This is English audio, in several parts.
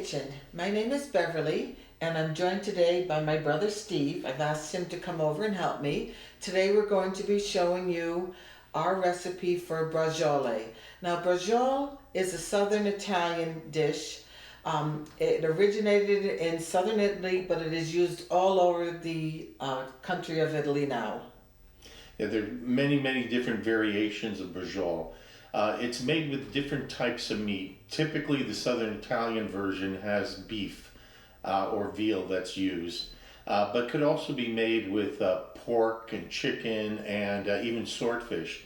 kitchen. My name is Beverly and I'm joined today by my brother Steve. I've asked him to come over and help me. Today we're going to be showing you our recipe for braciole. Now braciole is a southern Italian dish. It originated in southern Italy, but it is used all over the country of Italy now. Yeah, there are many different variations of braciole. It's made with different types of meat. Typically, the Southern Italian version has beef or veal that's used, but could also be made with pork and chicken and even swordfish.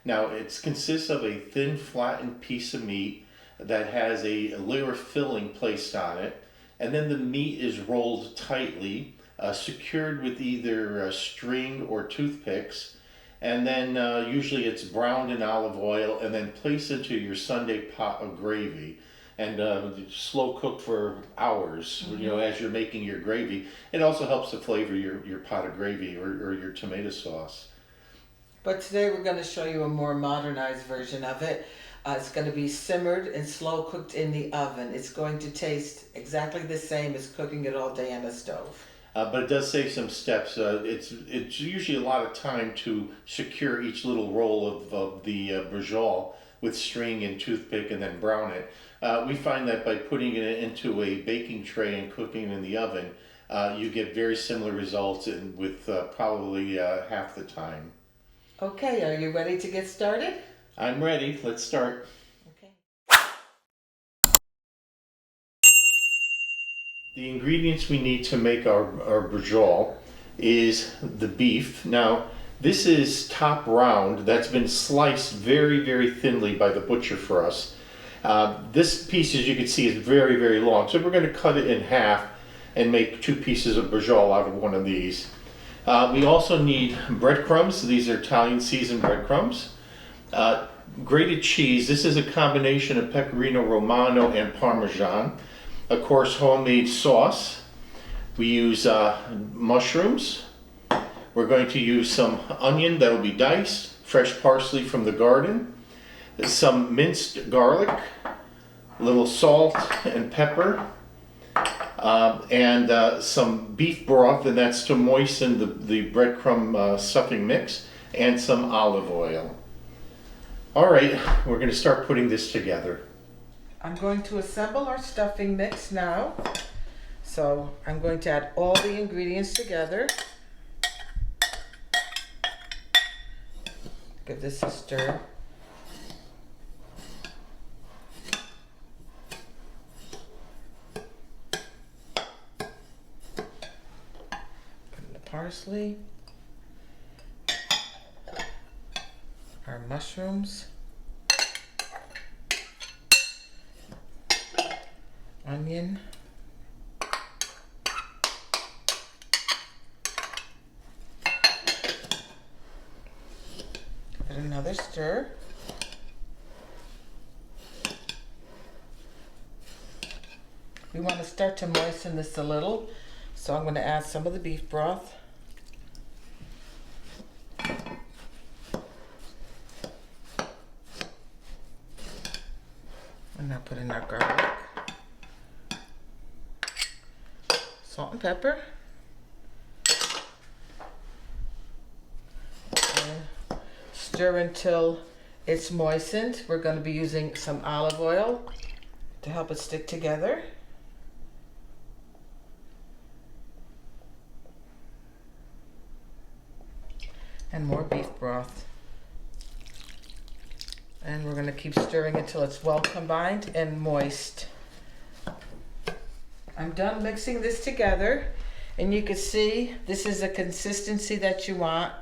Now, it consists of a thin, flattened piece of meat that has a layer of filling placed on it, and then the meat is rolled tightly, secured with either string or toothpicks, and then usually it's browned in olive oil and then placed into your Sunday pot of gravy and slow cooked for hours, you know, as you're making your gravy. It also helps to flavor your pot of gravy or your tomato sauce. But today we're going to show you a more modernized version of it. It's going to be simmered and slow cooked in the oven. It's going to taste exactly the same as cooking it all day on a stove. But it does save some steps. It's usually a lot of time to secure each little roll of the braciole with string and toothpick and then brown it. We find that by putting it into a baking tray and cooking it in the oven, you get very similar results with probably half the time. Okay, are you ready to get started? I'm ready. Let's start. The ingredients we need to make our braciole is the beef. Now, this is top round. That's been sliced very thinly by the butcher for us. This piece, as you can see, is very long. So we're going to cut it in half and make 2 pieces of braciole out of one of these. We also need breadcrumbs. These are Italian seasoned breadcrumbs. Grated cheese. This is a combination of pecorino romano and parmesan. Of course, homemade sauce. We use mushrooms. We're going to use some onion that will be diced, fresh parsley from the garden, some minced garlic, a little salt and pepper, and some beef broth, and that's to moisten the breadcrumb stuffing mix, and some olive oil. All right, we're going to start putting this together. I'm going to assemble our stuffing mix now. So I'm going to add all the ingredients together. Give this a stir. Put in the parsley, our mushrooms, onion, give it another stir. We want to start to moisten this a little, so I'm going to add some of the beef broth. And now put in our garlic. Salt and pepper. And stir until it's moistened. We're going to be using some olive oil to help it stick together. And more beef broth. And we're going to keep stirring until it's well combined and moist. I'm done mixing this together, and you can see this is the consistency that you want.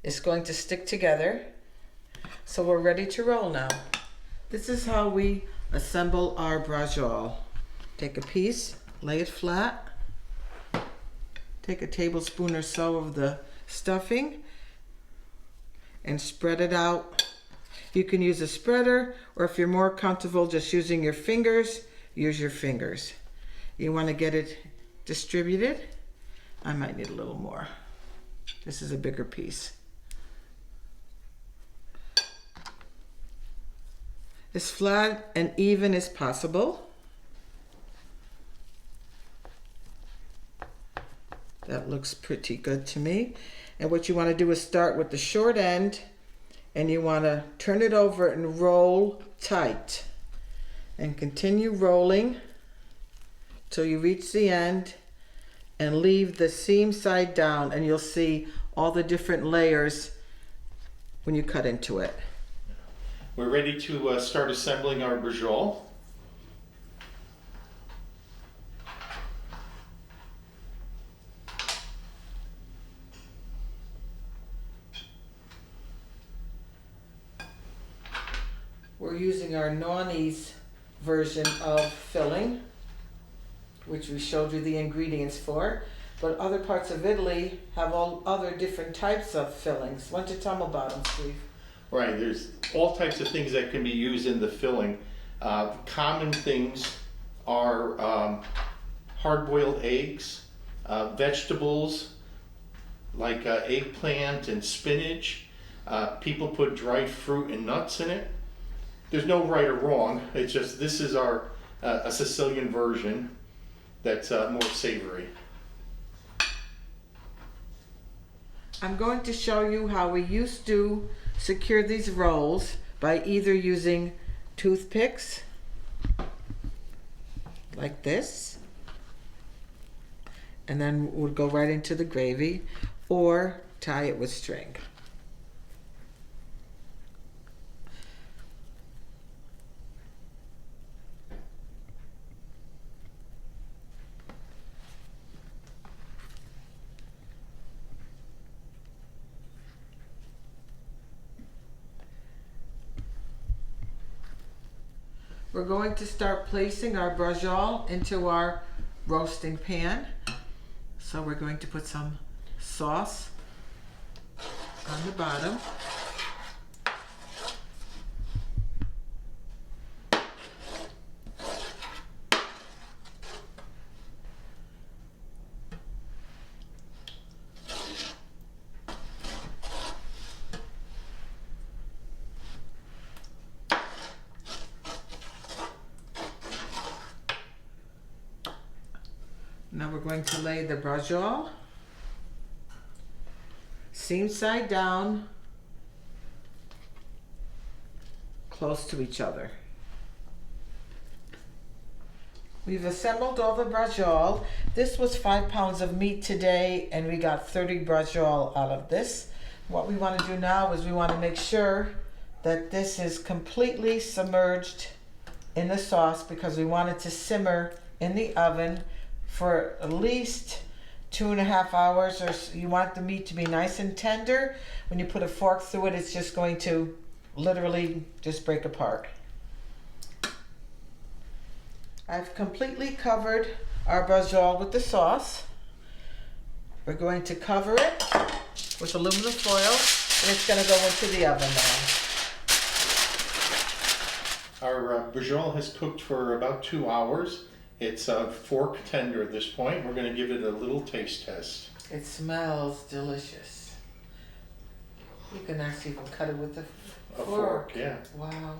It's going to stick together. So we're ready to roll now. This is how we assemble our braciole. Take a piece, lay it flat, take a tablespoon or so of the stuffing, and spread it out. You can use a spreader, or if you're more comfortable just using your fingers, use your fingers. You want to get it distributed. I might need a little more. This is a bigger piece. As flat and even as possible. That looks pretty good to me. And what you want to do is start with the short end, and you want to turn it over and roll tight. And continue rolling till you reach the end, and leave the seam side down, and you'll see all the different layers when you cut into it. We're ready to start assembling our braciole. We're using our Nona's version of filling, which we showed you the ingredients for, but other parts of Italy have all other different types of fillings. Why don't you tell them about them, Steve? Right, there's all types of things that can be used in the filling. Common things are hard-boiled eggs, vegetables like eggplant and spinach. People put dried fruit and nuts in it. There's no right or wrong. It's just this is our a Sicilian version that's more savory. I'm going to show you how we used to secure these rolls by either using toothpicks like this, and then we'll go right into the gravy, or tie it with string. We're going to start placing our braciole into our roasting pan. So we're going to put some sauce on the bottom. Now we're going to lay the braciole seam side down, close to each other. We've assembled all the braciole. This was 5 pounds of meat today, and we got 30 braciole out of this. What we want to do now is we want to make sure that this is completely submerged in the sauce, because we want it to simmer in the oven for at least 2.5 hours, or you want the meat to be nice and tender. When you put a fork through it, it's just going to literally just break apart. I've completely covered our braciole with the sauce. We're going to cover it with aluminum foil, and it's going to go into the oven now. Our braciole has cooked for about 2 hours. It's fork tender at this point. We're going to give it a little taste test. It smells delicious. You can actually even cut it with a fork. Yeah. Wow.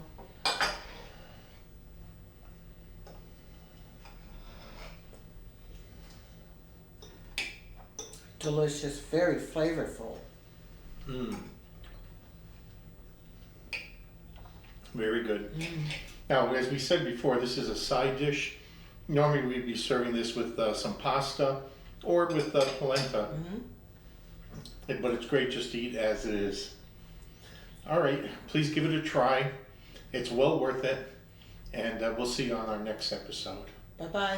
Delicious, very flavorful. Very good. Now, as we said before, this is a side dish. Normally we'd be serving this with some pasta or with polenta. But it's great just to eat as it is. All right, please give it a try. It's well worth it. And we'll see you on our next episode. Bye-bye.